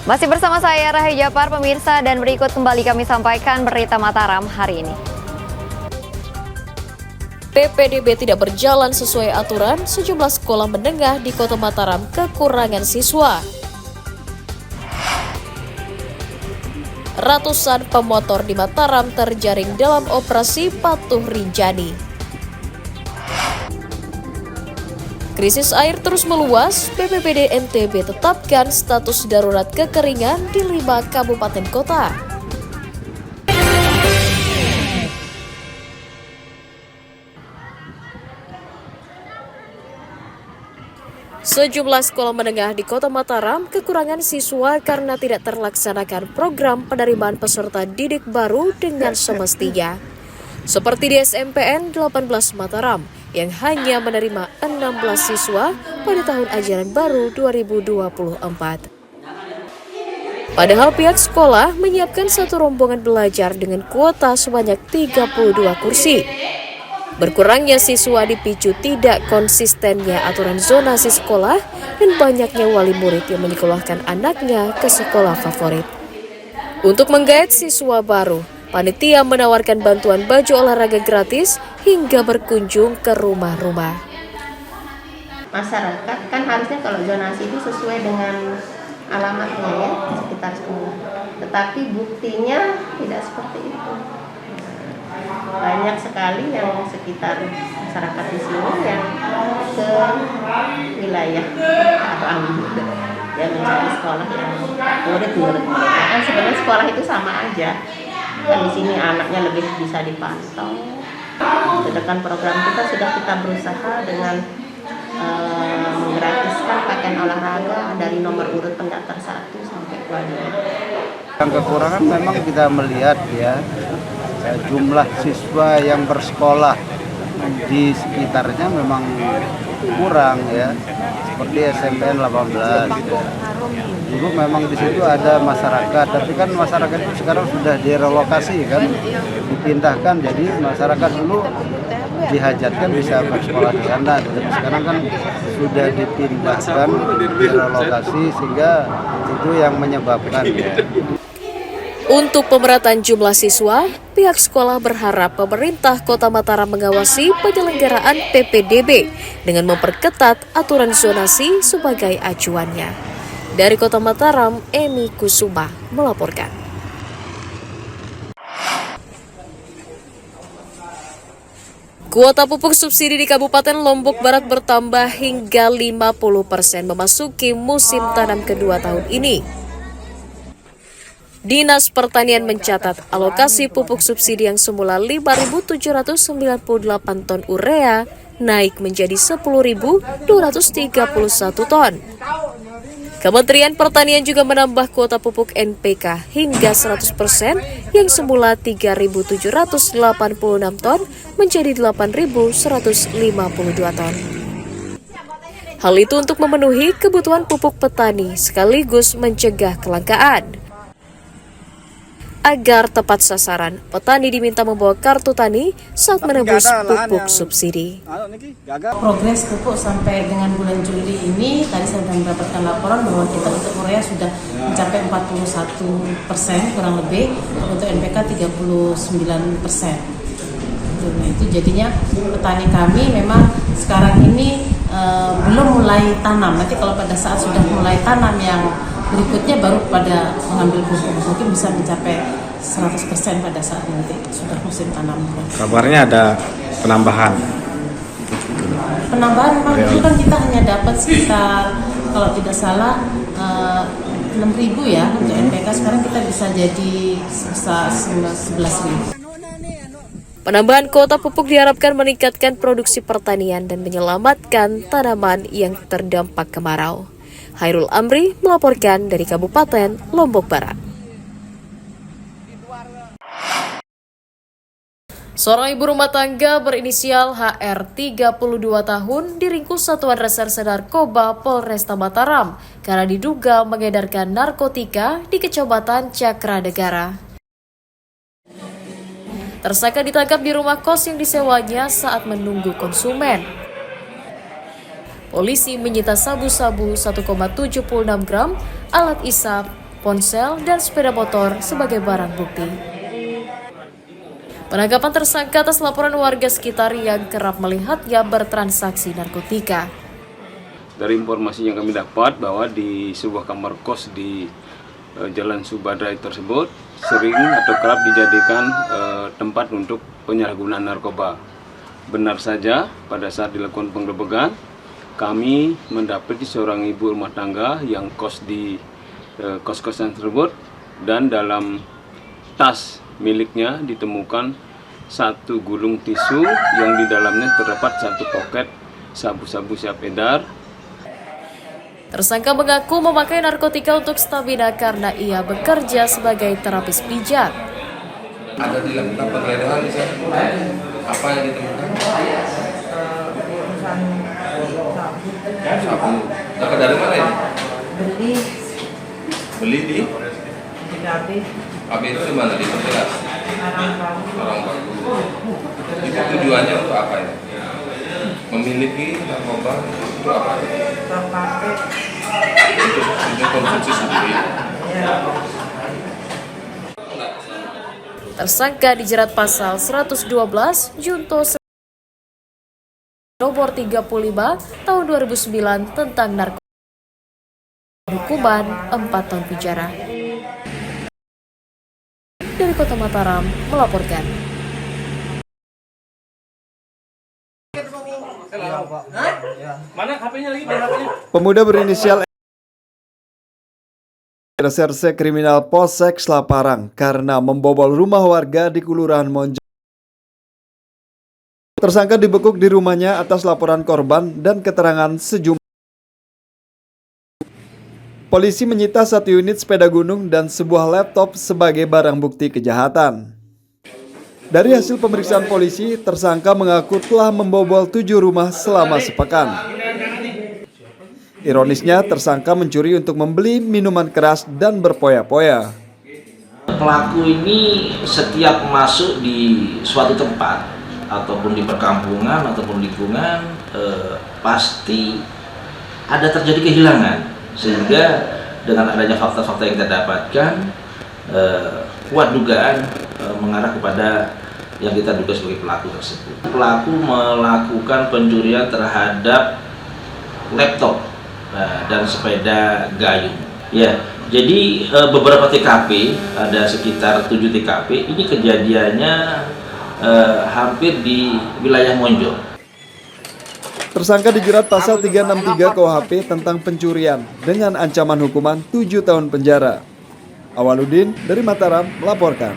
Masih bersama saya Rahayu Japar, pemirsa, dan berikut kembali kami sampaikan berita Mataram hari ini. PPDB tidak berjalan sesuai aturan, sejumlah sekolah menengah di Kota Mataram kekurangan siswa. Ratusan pemotor di Mataram terjaring dalam operasi Patuh Rinjani. Krisis air terus meluas, BPBD NTB tetapkan status darurat kekeringan di 5 kabupaten kota. Sejumlah sekolah menengah di Kota Mataram kekurangan siswa karena tidak terlaksanakan program penerimaan peserta didik baru dengan semestinya. Seperti di SMPN 18 Mataram yang hanya menerima 16 siswa pada tahun ajaran baru 2024. Padahal pihak sekolah menyiapkan satu rombongan belajar dengan kuota sebanyak 32 kursi. Berkurangnya siswa dipicu tidak konsistennya aturan zonasi sekolah dan banyaknya wali murid yang menyekolahkan anaknya ke sekolah favorit. Untuk menggait siswa baru, panitia menawarkan bantuan baju olahraga gratis hingga berkunjung ke rumah-rumah. Masyarakat kan harusnya kalau zonasi itu sesuai dengan alamatnya ya, sekitar sekolah. Tetapi buktinya tidak seperti itu. Banyak sekali yang sekitar masyarakat di sini yang ke wilayah atau ambil ya mencari sekolah yang favorit menurut mereka. Kan sebenarnya sekolah itu sama aja. Kan di sini anaknya lebih bisa dipantau. Sedangkan program kita berusaha dengan menggratiskan pakaian olahraga dari nomor urut pendaftar 1 sampai 2. Yang kekurangan memang kita melihat ya jumlah siswa yang bersekolah di sekitarnya memang kurang ya, seperti SMPN 18 ya. Dulu memang di situ ada masyarakat, tapi kan masyarakat itu sekarang sudah direlokasi kan, dipindahkan, jadi masyarakat dulu dihajatkan bisa bersekolah di sana, tapi sekarang kan sudah dipindahkan, direlokasi, sehingga itu yang menyebabkan ya. Untuk pemerataan jumlah siswa, pihak sekolah berharap pemerintah Kota Mataram mengawasi penyelenggaraan PPDB dengan memperketat aturan zonasi sebagai acuannya. Dari Kota Mataram, Emi Kusuma melaporkan. Kuota pupuk subsidi di Kabupaten Lombok Barat bertambah hingga 50% memasuki musim tanam kedua tahun ini. Dinas Pertanian mencatat alokasi pupuk subsidi yang semula 5.798 ton urea naik menjadi 10.231 ton. Kementerian Pertanian juga menambah kuota pupuk NPK hingga 100% yang semula 3.786 ton menjadi 8.152 ton. Hal itu untuk memenuhi kebutuhan pupuk petani sekaligus mencegah kelangkaan. Agar tepat sasaran, petani diminta membawa kartu tani saat menebus pupuk subsidi. Progres pupuk sampai dengan bulan Juli ini, tadi saya mendapatkan laporan bahwa kita untuk urea sudah mencapai 41% kurang lebih, untuk NPK 39%. Nah, itu jadinya petani kami memang sekarang ini belum mulai tanam. Nanti kalau pada saat sudah mulai tanam yang berikutnya baru pada mengambil pupuk, mungkin bisa mencapai 100% pada saat nanti sudah musim tanam. Kabarnya ada penambahan. Penambahan memang dulu kan kita hanya dapat sekitar kalau tidak salah 6.000 ya untuk NPK, sekarang kita bisa jadi sebesar 11.000. Penambahan kuota pupuk diharapkan meningkatkan produksi pertanian dan menyelamatkan tanaman yang terdampak kemarau. Hairul Amri melaporkan dari Kabupaten Lombok Barat. Seorang ibu rumah tangga berinisial HR 32 tahun diringkus Satuan Reserse Narkoba Polresta Mataram karena diduga mengedarkan narkotika di Kecamatan Cakranegara. Tersangka ditangkap di rumah kos yang disewanya saat menunggu konsumen. Polisi menyita sabu-sabu 1,76 gram, alat isap, ponsel, dan sepeda motor sebagai barang bukti. Penangkapan tersangka atas laporan warga sekitar yang kerap melihatnya bertransaksi narkotika. Dari informasi yang kami dapat bahwa di sebuah kamar kos di Jalan Subadrai tersebut sering atau kerap dijadikan tempat untuk penyalahgunaan narkoba. Benar saja, pada saat dilakukan penggerebekan, kami mendapati seorang ibu rumah tangga yang kos di kos-kosan tersebut, dan dalam tas miliknya ditemukan satu gulung tisu yang di dalamnya terdapat satu poket sabu-sabu siap edar. Tersangka mengaku memakai narkotika untuk stamina karena ia bekerja sebagai terapis pijat. Ada dilakukan penggeledahan di sana. Apa yang ditemukan? Sabu. Dapat dari mana ini? Beli di AB itu di mana? Di Perjelas? Orang bagus. Itu tujuannya untuk apa ini? Memiliki narkoba untuk apa? Untuk konsumsi sendiri. Tersangka dijerat pasal 112 Junto nomor 35 tahun 2009 tentang narkoba, hukuman 4 tahun penjara. Dari Kota Mataram melaporkan. Pemuda berinisial Reserse Kriminal Polsek Slaparang karena membobol rumah warga di Kelurahan Monjo. Tersangka dibekuk di rumahnya atas laporan korban dan keterangan sejumlah. Polisi menyita 1 unit sepeda gunung dan sebuah laptop sebagai barang bukti kejahatan. Dari hasil pemeriksaan polisi, tersangka mengaku telah membobol 7 rumah selama sepekan. Ironisnya, tersangka mencuri untuk membeli minuman keras dan berpoya-poya. Pelaku ini setiap masuk di suatu tempat ataupun di perkampungan ataupun lingkungan pasti ada terjadi kehilangan, sehingga dengan adanya fakta-fakta yang kita dapatkan kuat dugaan mengarah kepada yang kita duga sebagai pelaku tersebut. Pelaku melakukan pencurian terhadap laptop dan sepeda gayung. Ya, jadi beberapa TKP, ada sekitar 7 TKP. Ini kejadiannya hampir di wilayah Monjo. Tersangka dijerat pasal 363 KUHP tentang pencurian dengan ancaman hukuman 7 tahun penjara. Awaludin dari Mataram melaporkan.